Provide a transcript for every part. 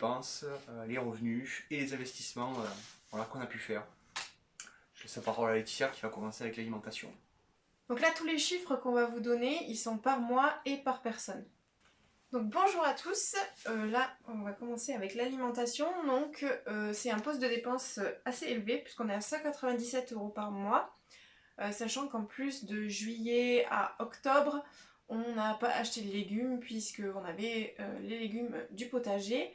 dépenses, les revenus et les investissements voilà, qu'on a pu faire. Je laisse la parole à Laetitia qui va commencer avec l'alimentation. Donc là, tous les chiffres qu'on va vous donner, ils sont par mois et par personne. Donc bonjour à tous, là on va commencer avec l'alimentation. Donc c'est un poste de dépense assez élevé puisqu'on est à 197 € par mois. Sachant qu'en plus de juillet à octobre, on n'a pas acheté de légumes puisqu'on avait les légumes du potager.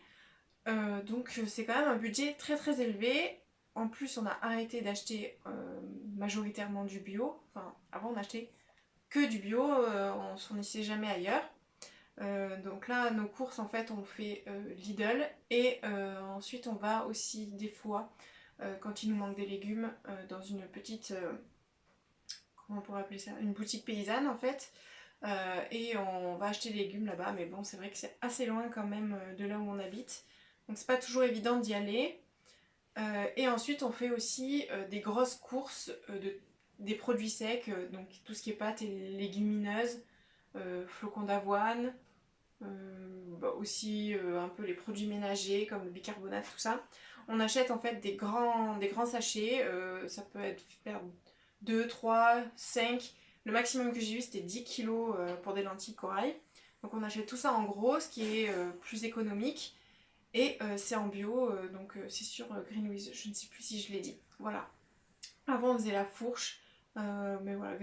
Donc c'est quand même un budget très très élevé. En plus on a arrêté d'acheter majoritairement du bio. Enfin avant on achetait que du bio, on ne fournissait jamais ailleurs. Donc là, nos courses, en fait, on fait Lidl et ensuite on va aussi des fois, quand il nous manque des légumes, dans une petite, comment on pourrait appeler ça, une boutique paysanne en fait. Et on va acheter les légumes là-bas, mais bon, c'est vrai que c'est assez loin quand même de là où on habite. Donc c'est pas toujours évident d'y aller. Et ensuite, on fait aussi des grosses courses des produits secs, donc tout ce qui est pâtes et légumineuses, flocons d'avoine, aussi un peu les produits ménagers comme le bicarbonate, tout ça. On achète en fait des grands sachets, ça peut être faire 2, 3, 5. Le maximum que j'ai eu c'était 10 kilos pour des lentilles corail. Donc on achète tout ça en gros, ce qui est plus économique. Et c'est en bio, donc c'est sur Greenwiz, je ne sais plus si je l'ai dit. Voilà. Avant on faisait la fourche, mais voilà,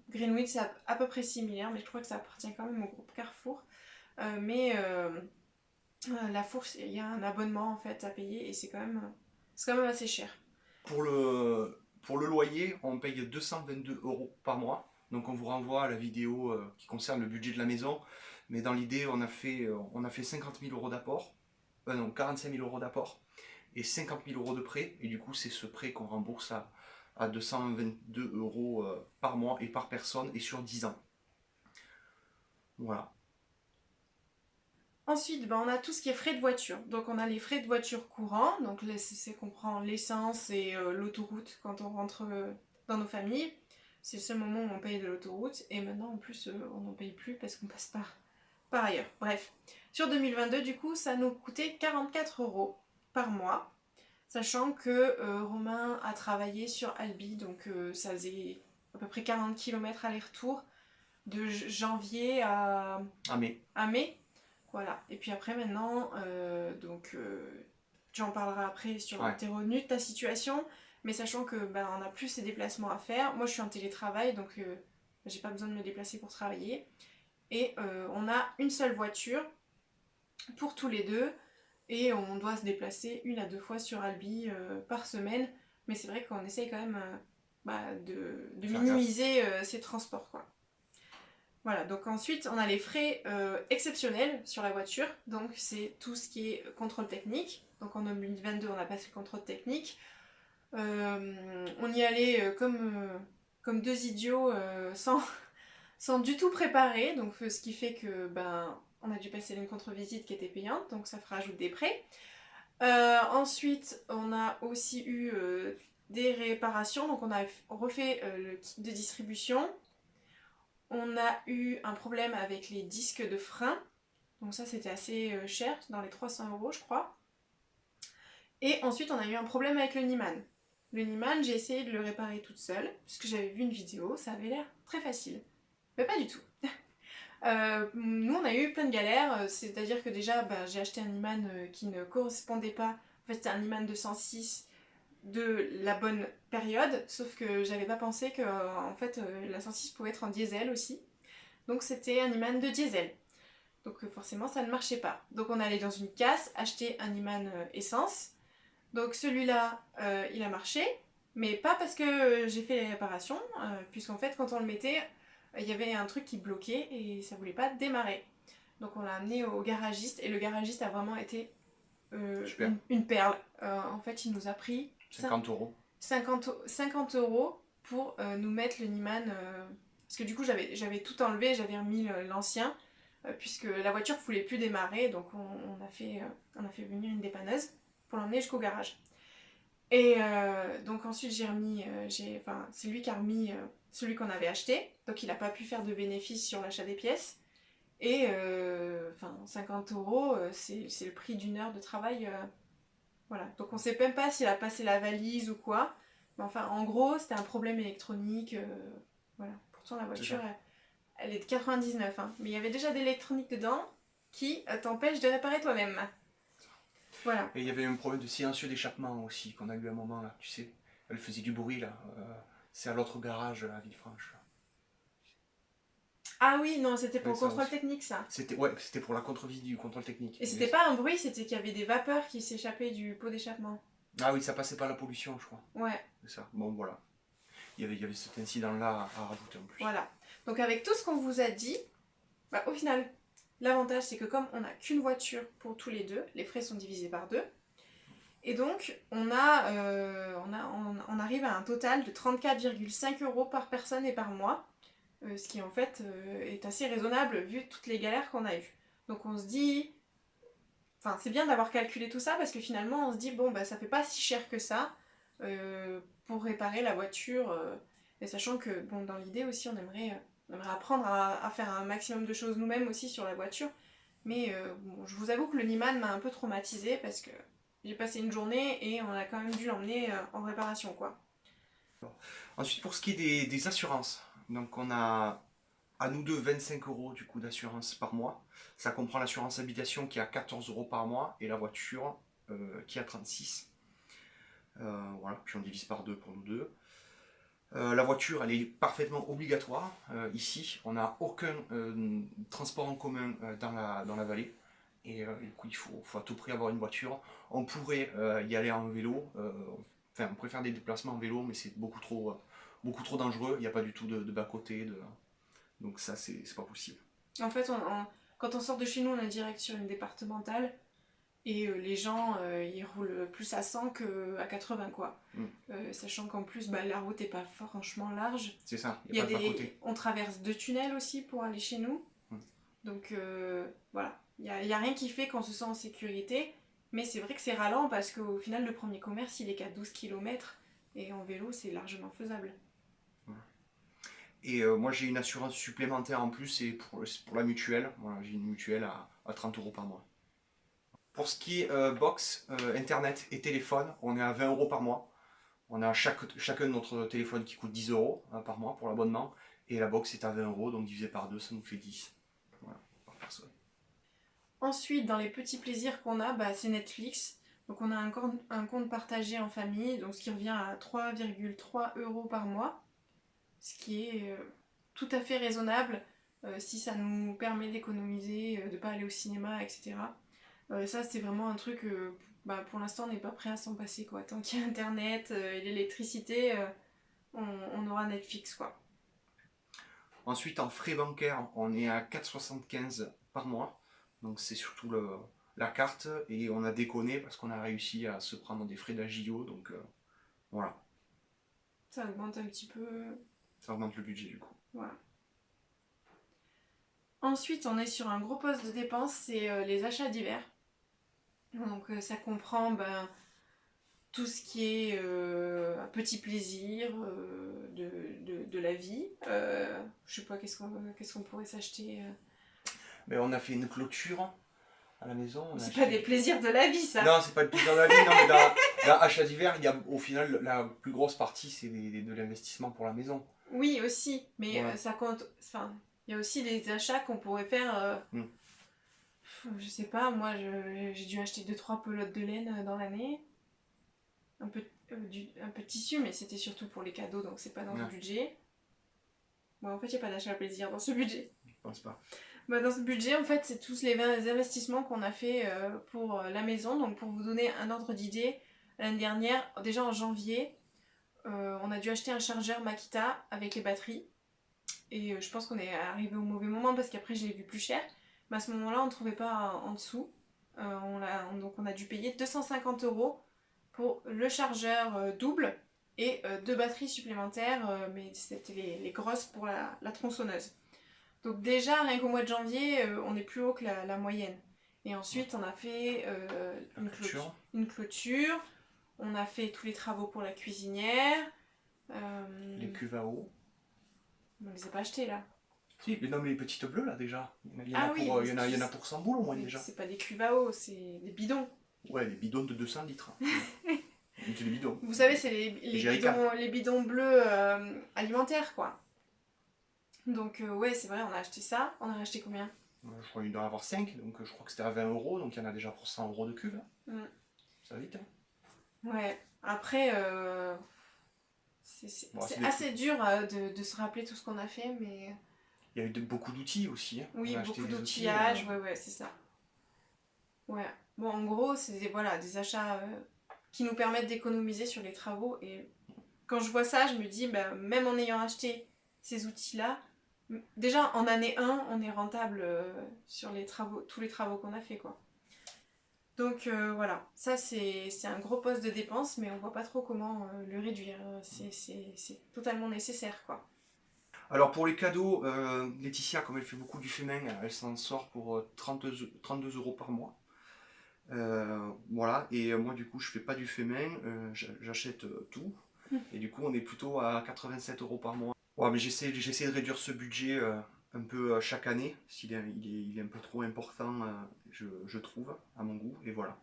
Greenwiz c'est à peu près similaire, mais je crois que ça appartient quand même au groupe Carrefour. Mais la fourche, il y a un abonnement en fait à payer et c'est quand même assez cher. Pour le loyer, on paye 222 € par mois. Donc on vous renvoie à la vidéo qui concerne le budget de la maison. Mais dans l'idée, on a fait 50 000 € d'apport. Non, 45 000 € d'apport. Et 50 000 € de prêt. Et du coup, c'est ce prêt qu'on rembourse à 222 € par mois et par personne et sur 10 ans. Voilà. Ensuite, on a tout ce qui est frais de voiture. Donc on a les frais de voiture courants, donc c'est qu'on prend l'essence et l'autoroute quand on rentre dans nos familles. C'est le seul moment où on paye de l'autoroute. Et maintenant, en plus, on n'en paye plus parce qu'on passe par ailleurs. Bref. Sur 2022, du coup, ça nous coûtait 44 € par mois. Sachant que Romain a travaillé sur Albi, donc ça faisait à peu près 40 km aller-retour de janvier à mai. Voilà. Et puis après maintenant, tu en parleras après sur tes revenus, ta situation, mais sachant que on a plus ces déplacements à faire. Moi je suis en télétravail, donc j'ai pas besoin de me déplacer pour travailler. Et on a une seule voiture pour tous les deux. Et on doit se déplacer 1 à 2 fois sur Albi par semaine. Mais c'est vrai qu'on essaye quand même de minimiser ces transports, quoi. Voilà, donc ensuite on a les frais exceptionnels sur la voiture. Donc c'est tout ce qui est contrôle technique. Donc en 2022 on a passé le contrôle technique. On y allait comme deux idiots sans du tout préparer. Donc ce qui fait que on a dû passer une contre-visite qui était payante, donc ça rajoute des frais. Ensuite, on a aussi eu des réparations, donc on a refait le kit de distribution. On a eu un problème avec les disques de frein, donc ça c'était assez cher, dans les 300 € je crois. Et ensuite on a eu un problème avec le Niemann. Le Niemann, j'ai essayé de le réparer toute seule, puisque j'avais vu une vidéo, ça avait l'air très facile. Mais pas du tout. Nous on a eu plein de galères, c'est-à-dire que déjà j'ai acheté un Niemann qui ne correspondait pas. En fait c'était un Niemann 206 de la bonne période, sauf que j'avais pas pensé que en fait la 106 pouvait être en diesel aussi. Donc c'était un Niemann de diesel. Donc forcément ça ne marchait pas. Donc on allait dans une casse acheter un Niemann essence. Donc celui-là il a marché, mais pas parce que j'ai fait les réparations, puisqu'en fait quand on le mettait, il y avait un truc qui bloquait et ça voulait pas démarrer. Donc on l'a amené au garagiste et le garagiste a vraiment été une perle. En fait il nous a pris 50 €. 50 € pour nous mettre le Niemann. Parce que du coup j'avais tout enlevé, j'avais remis l'ancien, puisque la voiture ne voulait plus démarrer, donc on a fait venir une dépanneuse pour l'emmener jusqu'au garage. Et donc ensuite c'est lui qui a remis celui qu'on avait acheté, donc il n'a pas pu faire de bénéfice sur l'achat des pièces. Et 50 euros, c'est le prix d'une heure de travail. Voilà. Donc on sait même pas s'il a passé la valise ou quoi. Mais enfin, en gros, c'était un problème électronique. Voilà. Pourtant, la voiture, elle est de 99. Hein. Mais il y avait déjà de l'électronique dedans qui t'empêche de réparer toi-même. Voilà. Et il y avait un problème de silencieux d'échappement aussi qu'on a eu à un moment là, tu sais. Elle faisait du bruit là. C'est à l'autre garage à Villefranche. Ah oui, non, c'était pour Ouais, le ça contrôle aussi. technique, ça. C'était pour la contre-visite du contrôle technique. Et c'était pas un bruit, c'était qu'il y avait des vapeurs qui s'échappaient du pot d'échappement. Ah oui, ça passait pas la pollution, je crois. Ouais. C'est ça. Bon, voilà. Il y avait cet incident-là à rajouter en plus. Voilà. Donc avec tout ce qu'on vous a dit, bah, au final, l'avantage c'est que comme on n'a qu'une voiture pour tous les deux, les frais sont divisés par deux. Et donc on arrive à un total de 34,5 € par personne et par mois. Ce qui en fait est assez raisonnable vu toutes les galères qu'on a eues. Donc on se dit... Enfin, c'est bien d'avoir calculé tout ça parce que finalement on se dit, bon, bah ça fait pas si cher que ça pour réparer la voiture. Et sachant que, bon, dans l'idée aussi, on aimerait apprendre à faire un maximum de choses nous-mêmes aussi sur la voiture. Mais bon, je vous avoue que le Niman m'a un peu traumatisée parce que j'ai passé une journée et on a quand même dû l'emmener en réparation, quoi. Ensuite, pour ce qui est des assurances, donc on a à nous deux 25 € du coup d'assurance par mois. Ça comprend l'assurance habitation qui est à 14 € par mois et la voiture qui est à 36. Voilà, puis on divise par deux pour nous deux. La voiture, elle est parfaitement obligatoire. Ici, on n'a aucun transport en commun dans la vallée. Et du coup, il faut à tout prix avoir une voiture. On pourrait y aller en vélo. Enfin, on pourrait faire des déplacements en vélo, mais c'est beaucoup trop dangereux. Il n'y a pas du tout de bas-côté. Donc ça, c'est pas possible. En fait, quand on sort de chez nous, on est direct sur une départementale. Et les gens, ils roulent plus à 100 qu'à 80, quoi. Sachant qu'en plus, bah, la route n'est pas franchement large. C'est ça, il n'y a pas de bas-côté. On traverse 2 tunnels aussi pour aller chez nous. Donc voilà, il n'y a rien qui fait qu'on se sent en sécurité. Mais c'est vrai que c'est ralent parce qu'au final, le premier commerce, il est qu'à 12 km. Et en vélo, c'est largement faisable. Et moi, j'ai une assurance supplémentaire en plus, c'est pour la mutuelle. Voilà, j'ai une mutuelle à 30 € par mois. Pour ce qui est box, internet et téléphone, on est à 20 € par mois. On a chacun notre téléphone qui coûte 10 € par mois pour l'abonnement. Et la box est à 20 €, donc divisé par 2, ça nous fait 10. Voilà, par personne. Ensuite, dans les petits plaisirs qu'on a, bah, c'est Netflix. Donc on a un compte partagé en famille, donc ce qui revient à 3,3 € par mois. Ce qui est tout à fait raisonnable si ça nous permet d'économiser, de ne pas aller au cinéma, etc. Ça, c'est vraiment un truc, bah, pour l'instant, on n'est pas prêt à s'en passer, quoi. Tant qu'il y a Internet et l'électricité, on aura Netflix, quoi. Ensuite, en frais bancaires, on est à 4,75 € par mois. Donc c'est surtout la carte. Et on a déconné parce qu'on a réussi à se prendre des frais d'agio. Donc voilà. Ça augmente un petit peu. Ça augmente le budget du coup. Voilà. Ensuite, on est sur un gros poste de dépenses, c'est les achats divers. Donc ça comprend tout ce qui est petit plaisir de la vie. Je sais pas, qu'est-ce qu'on pourrait s'acheter. Mais on a fait une clôture à la maison. C'est pas des plaisirs de la vie, ça. Non, c'est pas le plaisir de la vie. Non, mais dans achat d'hiver, il y a au final la plus grosse partie, c'est de l'investissement pour la maison. Oui, aussi. Mais Ouais. ça compte. Enfin, il y a aussi les achats qu'on pourrait faire. Je sais pas, moi j'ai dû acheter 2-3 pelotes de laine dans l'année. Un peu de tissu, mais c'était surtout pour les cadeaux, donc c'est pas dans le budget. Bon, en fait, il n'y a pas d'achat à plaisir dans ce budget. Je pense pas. Bah, dans ce budget, en fait, c'est tous les investissements qu'on a fait pour la maison. Donc, pour vous donner un ordre d'idée, l'année dernière, déjà en janvier, on a dû acheter un chargeur Makita avec les batteries. Et je pense qu'on est arrivé au mauvais moment parce qu'après, je l'ai vu plus cher. Mais à ce moment-là, on ne trouvait pas en dessous. Donc, on a dû payer 250 € pour le chargeur double et 2 batteries supplémentaires, mais c'était les grosses pour la tronçonneuse. Donc déjà, rien qu'au mois de janvier, on est plus haut que la moyenne. Et ensuite, on a fait une clôture, on a fait tous les travaux pour la cuisinière. Les cuves à eau. On ne les a pas achetés là. Si, mais non, mais les petites bleues là déjà. Ah oui, Il y en a pour 100 boules au moins déjà. c'est pas des cuves à eau, c'est des bidons. Ouais, les bidons de 200 litres. C'est des bidons. Vous savez, c'est Jerrycan. les bidons bleus alimentaires, quoi. Donc, ouais, c'est vrai, on a acheté ça. On a acheté combien? Je crois qu'il doit y en avoir 5, donc je crois que c'était à 20 euros, donc il y en a déjà pour 100 euros de cuve. Mm. Ça va vite, hein. Ouais, après, Bon, c'est assez dur de se rappeler tout ce qu'on a fait, mais il y a eu beaucoup d'outils aussi, hein. oui, On a acheté beaucoup des outils, d'outillage, ouais, c'est ça. Ouais, bon, en gros, c'est voilà, des achats qui nous permettent d'économiser sur les travaux, et quand je vois ça, je me dis, bah, même en ayant acheté ces outils-là, déjà en année 1, on est rentable sur les travaux, tous les travaux qu'on a fait, quoi. Donc voilà, ça c'est un gros poste de dépense, mais on voit pas trop comment le réduire. C'est totalement nécessaire, quoi. Alors pour les cadeaux, Laetitia, comme elle fait beaucoup du fémin, elle s'en sort pour 32 euros par mois. Voilà, et moi du coup je fais pas du fémin, j'achète tout. Et du coup on est plutôt à 87 euros par mois. Ouais, mais j'essaie de réduire ce budget un peu chaque année, s'il est, il est un peu trop important, je trouve, à mon goût, et voilà.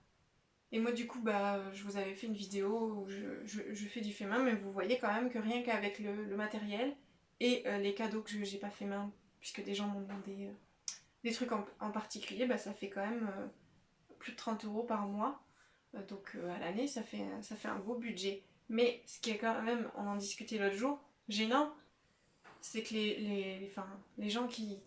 Et moi du coup, bah, je vous avais fait une vidéo où je fais du fait main, mais vous voyez quand même que rien qu'avec le matériel et les cadeaux que j'ai pas fait main, puisque des gens m'ont demandé des trucs en particulier, bah, ça fait quand même plus de 30 euros par mois. Donc à l'année, ça fait un beau budget. Mais ce qui est quand même, on en discutait l'autre jour, gênant, c'est que enfin, les gens qui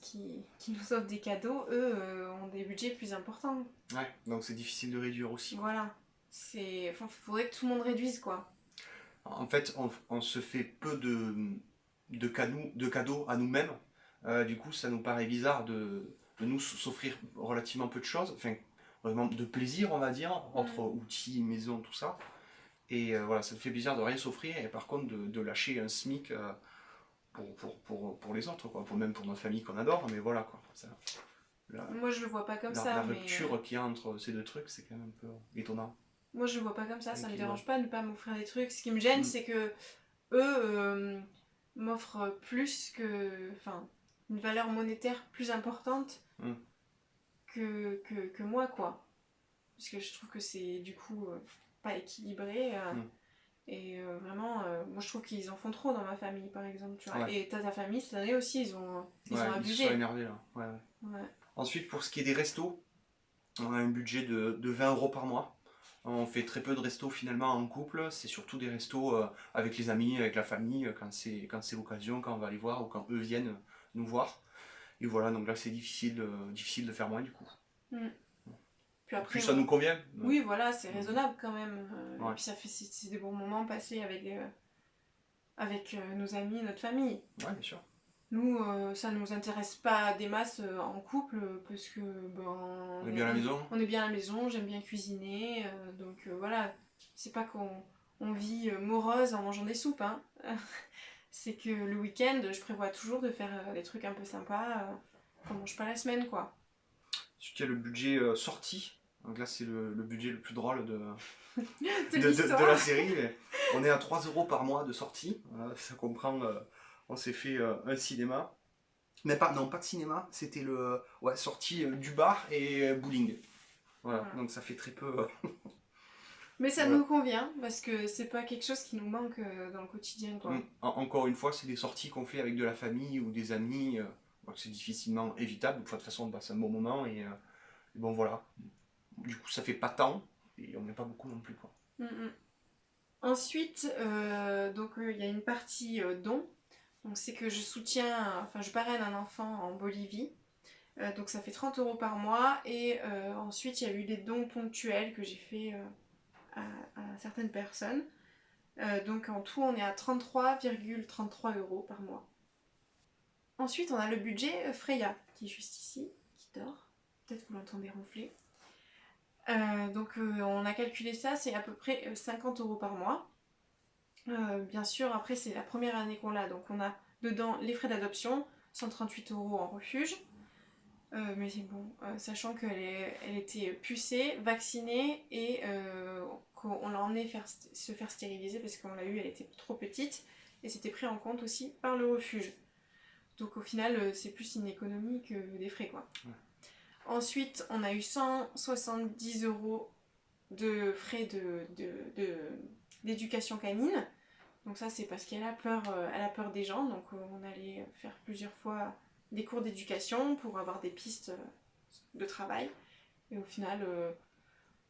nous offrent des cadeaux, eux, ont des budgets plus importants. Ouais, donc c'est difficile de réduire aussi, quoi. Voilà. Enfin, faudrait que tout le monde réduise, quoi. En fait, on se fait peu de cadeaux à nous-mêmes. Du coup, ça nous paraît bizarre de nous s'offrir relativement peu de choses, enfin, vraiment de plaisir, on va dire, entre outils, maison, tout ça. Et voilà, ça te fait bizarre de rien s'offrir, et par contre de lâcher un SMIC pour les autres, quoi. Même pour notre famille qu'on adore, mais voilà, quoi. Moi, je le vois pas comme ça, La mais... rupture qu'il y a entre ces deux trucs, c'est quand même un peu étonnant. Moi, je le vois pas comme ça me Ok, dérange ouais. pas de ne pas m'offrir des trucs. Ce qui me gêne, c'est que eux m'offrent plus que... Enfin, une valeur monétaire plus importante Mm. que moi, quoi. Parce que je trouve que c'est, du coup, pas équilibré. Et vraiment, moi, je trouve qu'ils en font trop dans ma famille, par exemple, tu vois. Ouais. Et ta famille, cette année aussi, ils ont Ils se abusé. sont énervés là. Ouais, ouais. Ouais. Ensuite, pour ce qui est des restos, on a un budget de 20 euros par mois. On fait très peu de restos finalement en couple, c'est surtout des restos avec les amis, avec la famille, quand c'est l'occasion, quand on va les voir ou quand eux viennent nous voir. Et voilà, donc là c'est difficile de faire moins du coup. Mm. Puis après, Plus ça nous convient. oui, voilà, c'est raisonnable quand même. Ouais. Et puis ça fait c'est des bons moments passés avec nos amis, notre famille. Ouais, bien sûr. Nous, ça nous intéresse pas des masses en couple parce que On est bien à la maison. On est bien à la maison, j'aime bien cuisiner, donc voilà, c'est pas qu'on vit morose en mangeant des soupes, hein. C'est que le week-end, je prévois toujours de faire des trucs un peu sympas qu'on mange pas la semaine, quoi. Ensuite, il y a le budget sortie. Donc là, c'est le budget le plus drôle de l'histoire. la série. On est à 3 euros par mois de sortie. Voilà, ça comprend. On s'est fait un cinéma. Mais pas de cinéma, c'était sortie du bar et bowling. Voilà, donc ça fait très peu. Mais ça nous convient parce que c'est pas quelque chose qui nous manque dans le quotidien, quoi. Encore une fois, c'est des sorties qu'on fait avec de la famille ou des amis. Donc c'est difficilement évitable. De toute façon, on passe un bon moment et bon voilà. Du coup, ça fait pas tant et on n'est pas beaucoup non plus, quoi. Ensuite, donc il y a une partie don. Donc c'est que je soutiens, enfin je parraine un enfant en Bolivie. Donc ça fait 30 euros par mois. Et ensuite, il y a eu des dons ponctuels que j'ai fait à certaines personnes. Donc en tout, on est à 33,33 euros par mois. Ensuite, on a le budget Freya, qui est juste ici, qui dort. Peut-être que vous l'entendez ronfler. Donc on a calculé ça, c'est à peu près 50 euros par mois. Bien sûr, après c'est la première année qu'on l'a, donc on a dedans les frais d'adoption, 138 euros en refuge. Mais c'est bon, sachant elle était pucée, vaccinée et qu'on l'a emmenée se faire stériliser parce qu'on l'a eu, elle était trop petite et c'était pris en compte aussi par le refuge. Donc au final, c'est plus une économie que des frais, quoi. Ouais. Ensuite, on a eu 170 € de frais d'éducation canine. Donc ça, c'est parce qu'elle a peur, elle a peur des gens. Donc on allait faire plusieurs fois des cours d'éducation pour avoir des pistes de travail. Et au final,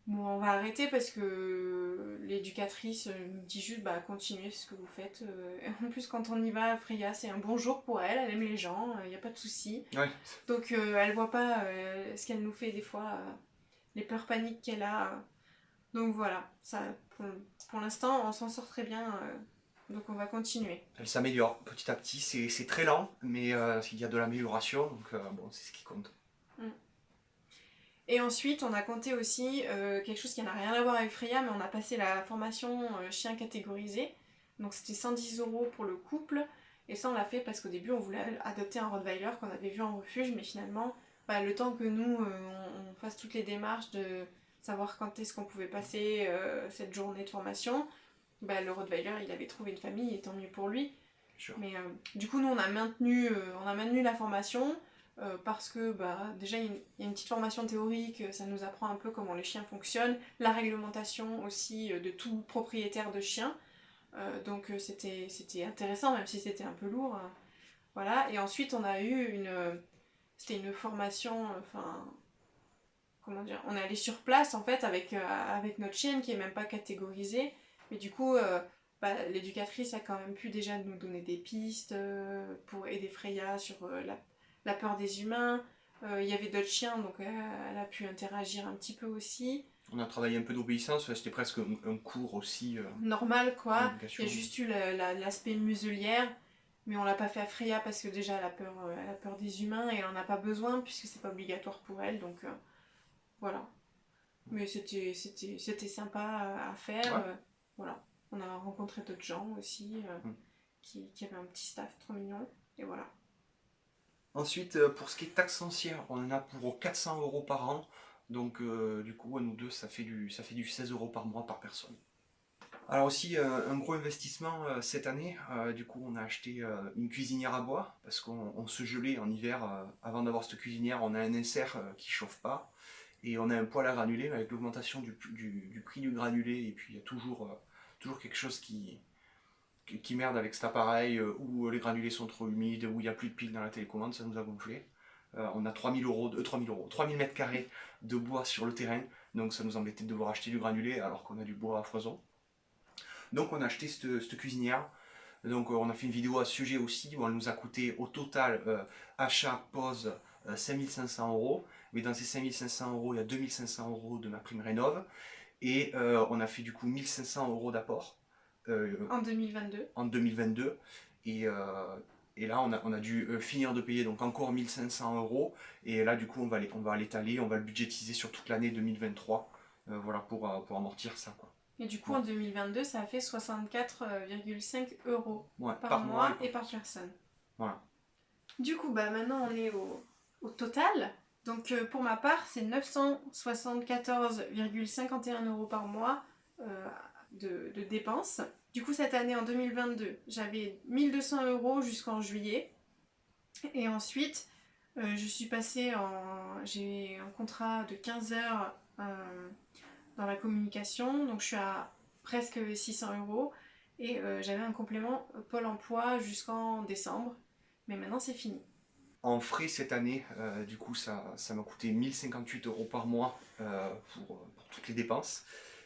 bon, on va arrêter parce que l'éducatrice nous dit juste bah continuez ce que vous faites. Et en plus, quand on y va, Freya, c'est un bon jour pour elle. Elle aime les gens, il n'y a pas de souci. Ouais. Donc elle voit pas ce qu'elle nous fait des fois, les peurs paniques qu'elle a. Donc voilà, ça, pour l'instant, on s'en sort très bien. Donc on va continuer. Elle s'améliore petit à petit, c'est très lent, mais il y a de l'amélioration, donc bon, c'est ce qui compte. Et ensuite, on a compté aussi quelque chose qui n'a rien à voir avec Freya, mais on a passé la formation chien catégorisé. Donc c'était 110 € pour le couple. Et ça, on l'a fait parce qu'au début, on voulait adopter un Rottweiler qu'on avait vu en refuge, mais finalement, bah, le temps que nous, on fasse toutes les démarches de savoir quand est-ce qu'on pouvait passer cette journée de formation, bah, le Rottweiler, il avait trouvé une famille, et tant mieux pour lui. Sure. Mais du coup, nous, on a maintenu la formation. Parce que bah, déjà il y a une petite formation théorique, ça nous apprend un peu comment les chiens fonctionnent, la réglementation aussi de tout propriétaire de chien, donc c'était intéressant même si c'était un peu lourd, voilà. Et ensuite on a eu c'était une formation, enfin comment dire, on est allé sur place en fait avec notre chienne qui est même pas catégorisée, mais du coup bah, l'éducatrice a quand même pu déjà nous donner des pistes pour aider Freya sur la peur des humains. Il y avait d'autres chiens, donc elle a pu interagir un petit peu aussi. On a travaillé un peu d'obéissance, c'était presque un cours aussi. Normal quoi, il y a juste eu l'aspect muselière, mais on l'a pas fait à Freya parce que déjà elle a peur des humains et elle en a pas besoin puisque c'est pas obligatoire pour elle, donc voilà. Mais c'était sympa à faire, Ouais. voilà. On a rencontré d'autres gens aussi qui avaient un petit staff trop mignon, et voilà. Ensuite, pour ce qui est taxe foncière, on en a pour 400 € par an. Donc, du coup, à nous deux, ça fait du 16 € par mois par personne. Alors aussi, un gros investissement cette année. Du coup, on a acheté une cuisinière à bois parce qu'on se gelait en hiver. Avant d'avoir cette cuisinière, on a un insert qui chauffe pas. Et on a un poêle à granulés, mais avec l'augmentation du prix du granulé, et puis il y a toujours quelque chose qui merde avec cet appareil, où les granulés sont trop humides, où il n'y a plus de piles dans la télécommande, ça nous a gonflé. On a 3000 mètres carrés de bois sur le terrain, donc ça nous embêtait de devoir acheter du granulé alors qu'on a du bois à foison. Donc on a acheté cette cuisinière. Donc on a fait une vidéo à ce sujet aussi, où elle nous a coûté au total, achat, pose, 5500 €. Mais dans ces 5500 €, il y a 2500 € de ma prime rénov'. Et on a fait du coup 1500 € d'apport. En 2022. En 2022. Et là, on a dû finir de payer donc encore 1500 €. Et là, du coup, on va l'étaler, on va le budgétiser sur toute l'année 2023. Voilà, pour amortir ça, quoi. Et du coup, en 2022, ça a fait 64,5 € Ouais, par mois et par personne. Voilà. Du coup, bah, maintenant, on est au total. Donc, pour ma part, c'est 974,51 € par mois de dépenses. Du coup, cette année, en 2022, j'avais 1200 € jusqu'en juillet. Et ensuite, j'ai un contrat de 15 heures dans la communication, donc je suis à presque 600 €. Et j'avais un complément Pôle emploi jusqu'en décembre, mais maintenant c'est fini. En frais cette année, du coup, ça m'a coûté 1058 € par mois pour toutes les dépenses.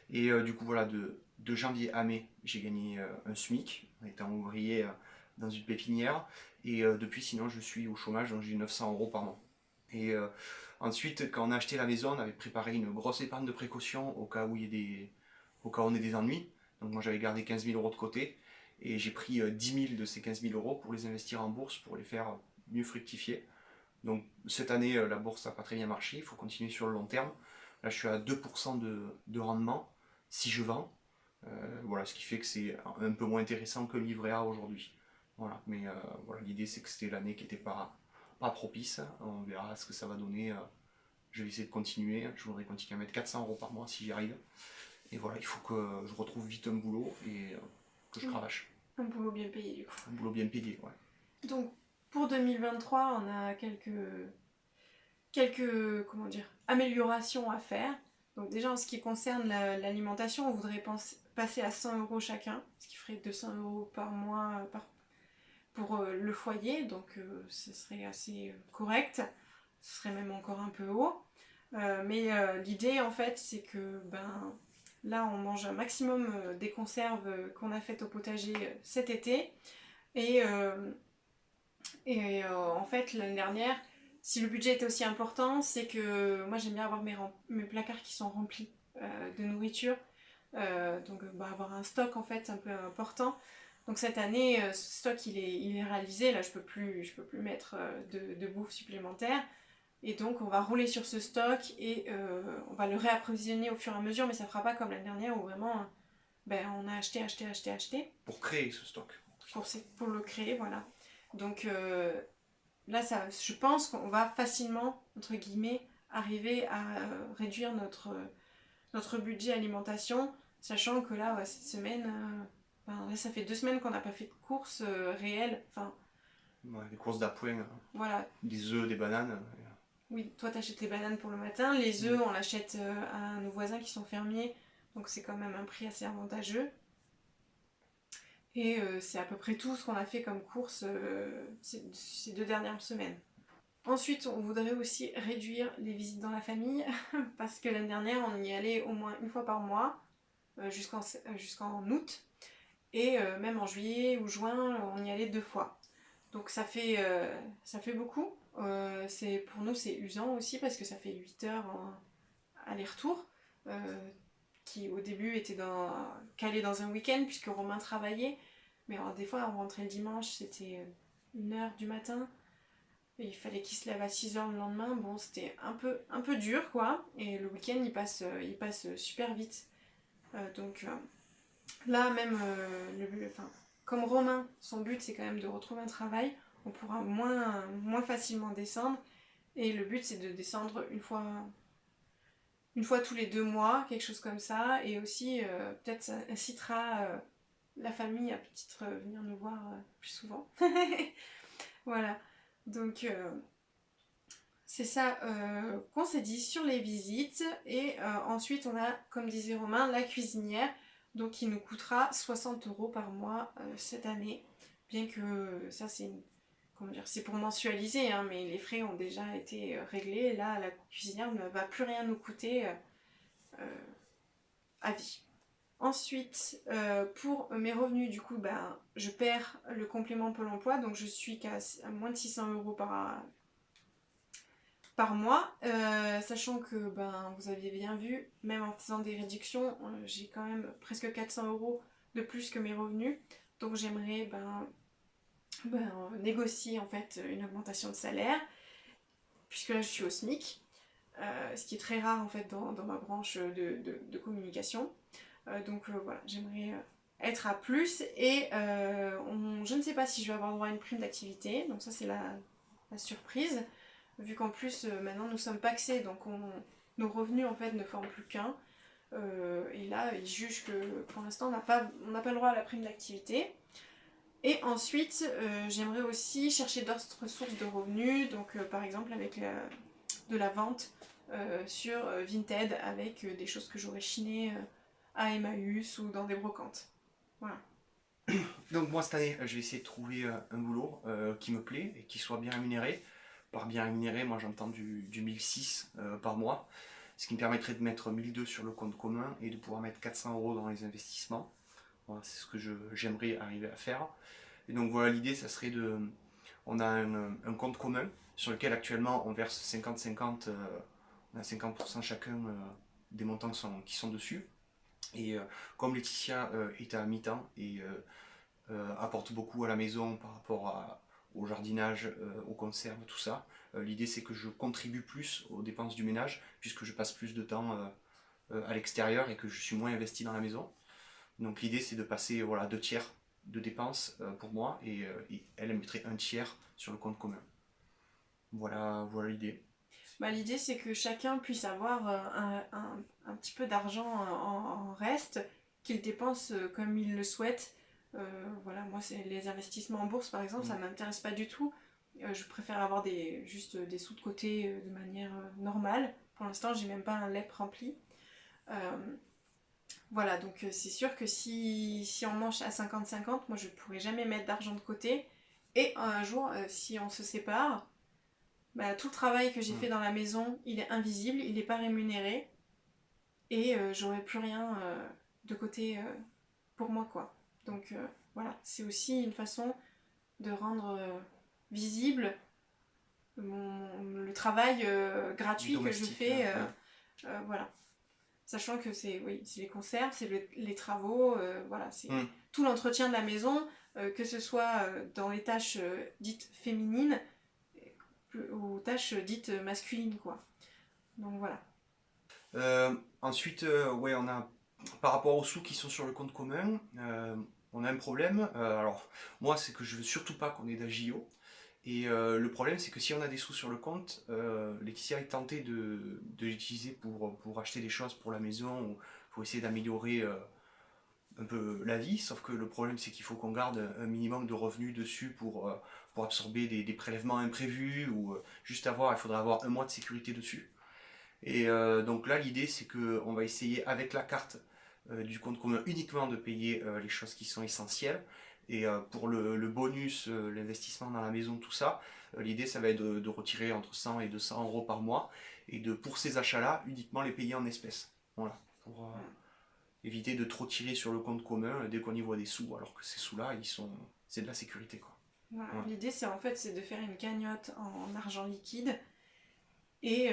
Et du coup, voilà, de janvier à mai, j'ai gagné un SMIC, en étant ouvrier dans une pépinière. Et depuis, sinon, je suis au chômage, donc j'ai 900 € par mois. Et ensuite, quand on a acheté la maison, on avait préparé une grosse épargne de précaution au cas où au cas où on ait des ennuis. Donc moi, j'avais gardé 15 000 € de côté. Et j'ai pris 10 000 de ces 15 000 € pour les investir en bourse, pour les faire mieux fructifier. Donc cette année, la bourse n'a pas très bien marché, il faut continuer sur le long terme. Là, je suis à 2% de rendement si je vends. Voilà, ce qui fait que c'est un peu moins intéressant que le livret A aujourd'hui. Voilà, mais voilà, l'idée c'est que c'était l'année qui n'était pas propice. On verra ce que ça va donner. Je vais essayer de continuer. Je voudrais continuer à mettre 400 € par mois si j'y arrive. Et voilà, il faut que je retrouve vite un boulot et que je cravache. Un boulot bien payé du coup. Un boulot bien payé, ouais. Donc Pour 2023, on a quelques comment dire, améliorations à faire. Donc déjà en ce qui concerne l'alimentation, on voudrait passer à 100 euros chacun, ce qui ferait 200 euros par mois pour le foyer, donc ce serait assez correct, ce serait même encore un peu haut. Mais l'idée en fait c'est que là on mange un maximum des conserves qu'on a faites au potager cet été et en fait, l'année dernière, si le budget était aussi important, c'est que moi j'aime bien avoir mes placards qui sont remplis de nourriture. Donc avoir un stock en fait un peu important. Donc cette année, ce stock il est réalisé. Là, je peux plus mettre de bouffe supplémentaire. Et donc on va rouler sur ce stock et on va le réapprovisionner au fur et à mesure, mais ça fera pas comme l'année dernière où vraiment on a acheté. Pour créer ce stock. Pour le créer, voilà. Donc là, je pense qu'on va facilement, entre guillemets, arriver à réduire notre budget alimentation, sachant que là, cette semaine, là, ça fait 2 semaines qu'on n'a pas fait de courses réelles. Enfin, ouais, des courses d'appoint, voilà. des œufs, des bananes. Oui, toi, t'achètes les bananes pour le matin. Les œufs, on l'achète à nos voisins qui sont fermiers, donc c'est quand même un prix assez avantageux. Et c'est à peu près tout ce qu'on a fait comme course ces 2 dernières semaines. Ensuite, on voudrait aussi réduire les visites dans la famille, parce que l'année dernière, on y allait au moins une fois par mois, jusqu'en août, et même en juillet ou juin, on y allait 2 fois. Donc ça fait beaucoup. Pour nous, c'est usant aussi, parce que ça fait 8 heures en aller-retour, qui au début était calé dans un week-end, puisque Romain travaillait. Mais alors, des fois, on rentrait le dimanche, c'était 1h du matin. Et il fallait qu'il se lève à 6h le lendemain. Bon, c'était un peu dur, quoi. Et le week-end, il passe super vite. Donc là, même, comme Romain, son but, c'est quand même de retrouver un travail. On pourra moins facilement descendre. Et le but, c'est de descendre une fois tous les 2 mois, quelque chose comme ça. Et aussi, peut-être ça incitera la famille à peut-être venir nous voir plus souvent. Voilà. Donc, c'est ça qu'on s'est dit sur les visites. Et ensuite, on a, comme disait Romain, la cuisinière. Donc, qui nous coûtera 60 euros par mois cette année. Bien que ça, c'est pour mensualiser, hein, mais les frais ont déjà été réglés. Et là, la cuisinière ne va plus rien nous coûter à vie. Ensuite, pour mes revenus, du coup, je perds le complément Pôle emploi, donc je suis qu'à moins de 600 euros par mois, sachant que vous aviez bien vu, même en faisant des réductions, j'ai quand même presque 400 euros de plus que mes revenus, donc j'aimerais négocier en fait une augmentation de salaire, puisque là je suis au SMIC, ce qui est très rare en fait dans ma branche de communication. Donc voilà, j'aimerais être à plus et je ne sais pas si je vais avoir droit à une prime d'activité, donc ça c'est la surprise, vu qu'en plus maintenant nous sommes pacsés, donc nos revenus en fait ne forment plus qu'un, et là ils jugent que pour l'instant on n'a pas le droit à la prime d'activité. Et ensuite j'aimerais aussi chercher d'autres sources de revenus, donc par exemple avec de la vente sur Vinted avec des choses que j'aurais chinées à Emmaüs ou dans des brocantes. Voilà. Donc moi cette année, je vais essayer de trouver un boulot qui me plaît et qui soit bien rémunéré. Par bien rémunéré, moi j'entends du 1006 par mois, ce qui me permettrait de mettre 1002 sur le compte commun et de pouvoir mettre 400 euros dans les investissements. Voilà, c'est ce que j'aimerais arriver à faire. Et donc voilà, l'idée, ça serait de... On a un compte commun sur lequel actuellement on verse 50-50, on a 50% chacun des montants qui sont dessus. Et comme Laetitia est à mi-temps et apporte beaucoup à la maison par rapport au jardinage, aux conserves, tout ça, l'idée c'est que je contribue plus aux dépenses du ménage puisque je passe plus de temps à l'extérieur et que je suis moins investi dans la maison. Donc l'idée c'est de passer 2 tiers de dépenses pour moi et elle mettrait 1 tiers sur le compte commun. Voilà l'idée. L'idée c'est que chacun puisse avoir un petit peu d'argent en reste, qu'il dépense comme il le souhaite. Voilà, moi c'est les investissements en bourse par exemple, ça m'intéresse pas du tout. Je préfère avoir juste des sous de côté de manière normale. Pour l'instant, j'ai même pas un LEP rempli. Voilà, donc c'est sûr que si on mange à 50-50, moi je pourrais jamais mettre d'argent de côté. Et un jour, si on se sépare, bah, tout le travail que j'ai fait dans la maison, il est invisible, il n'est pas rémunéré. Et j'aurai plus rien de côté pour moi, quoi. Donc voilà, c'est aussi une façon de rendre visible le travail gratuit que je fais. Voilà. Sachant que c'est les conserves, c'est les travaux, voilà, c'est tout l'entretien de la maison, que ce soit dans les tâches dites féminines ou tâches dites masculines, quoi. Donc voilà. Ensuite, ouais, on a, par rapport aux sous qui sont sur le compte commun, on a un problème. Alors, moi, c'est que je veux surtout pas qu'on ait d'AJO. Et le problème, c'est que si on a des sous sur le compte, Laetitia est tentée de l'utiliser pour acheter des choses pour la maison ou pour essayer d'améliorer un peu la vie. Sauf que le problème, c'est qu'il faut qu'on garde un minimum de revenus dessus pour absorber des prélèvements imprévus ou juste il faudra avoir un mois de sécurité dessus. Et donc là, l'idée, c'est qu'on va essayer avec la carte du compte commun uniquement de payer les choses qui sont essentielles. Et pour le bonus, l'investissement dans la maison, tout ça, l'idée, ça va être de retirer entre 100 et 200 euros par mois. Et pour ces achats-là, uniquement les payer en espèces. Voilà. Pour éviter de trop tirer sur le compte commun dès qu'on y voit des sous, alors que ces sous-là, c'est de la sécurité, quoi. Voilà. Ouais. L'idée, c'est de faire une cagnotte en argent liquide et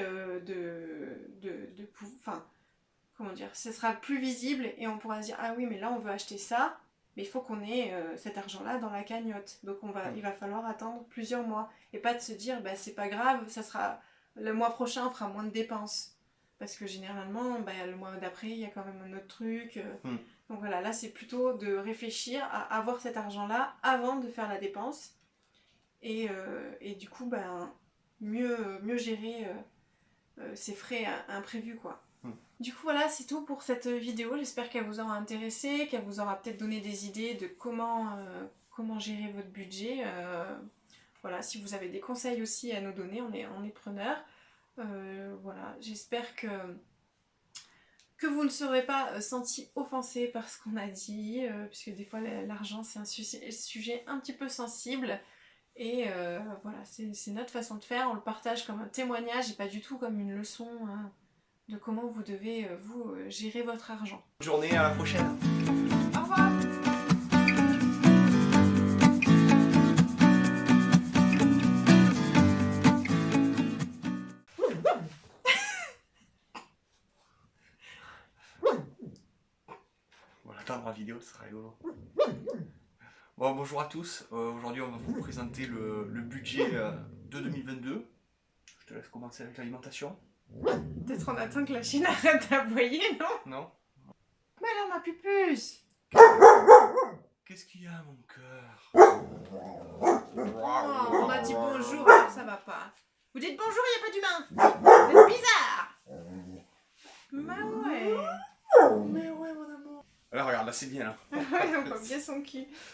comment dire, ce sera plus visible et on pourra se dire ah oui mais là on veut acheter ça, mais il faut qu'on ait cet argent-là dans la cagnotte, donc il va falloir attendre plusieurs mois et pas de se dire bah c'est pas grave, ça sera le mois prochain on fera moins de dépenses parce que généralement le mois d'après il y a quand même un autre truc. Donc voilà, là c'est plutôt de réfléchir à avoir cet argent-là avant de faire la dépense et du coup mieux gérer ses frais imprévus, quoi. Du coup voilà, c'est tout pour cette vidéo, j'espère qu'elle vous aura intéressé, qu'elle vous aura peut-être donné des idées de comment gérer votre budget. Voilà, si vous avez des conseils aussi à nous donner, on est preneurs. Voilà, j'espère que vous ne serez pas senti offensé par ce qu'on a dit, puisque des fois l'argent c'est un sujet un petit peu sensible. Et voilà, c'est notre façon de faire, on le partage comme un témoignage et pas du tout comme une leçon de comment vous devez, gérer votre argent. Bonne journée, à la prochaine. Au revoir. On va attendre la vidéo, ce sera rigolo. Bon, bonjour à tous, aujourd'hui on va vous présenter le budget de 2022. Je te laisse commencer avec l'alimentation. Peut-être on attend que la Chine arrête d'aboyer, non? Non. Mais alors ma pupuce! Qu'est-ce qu'il y a mon cœur? Oh, on m'a dit bonjour, alors ça va pas. Vous dites bonjour, il n'y a pas d'humain! Vous êtes bizarre! Bah ouais! Mais ouais mon amour. Alors regarde, là c'est bien là. Ouais, on voit bien son cul.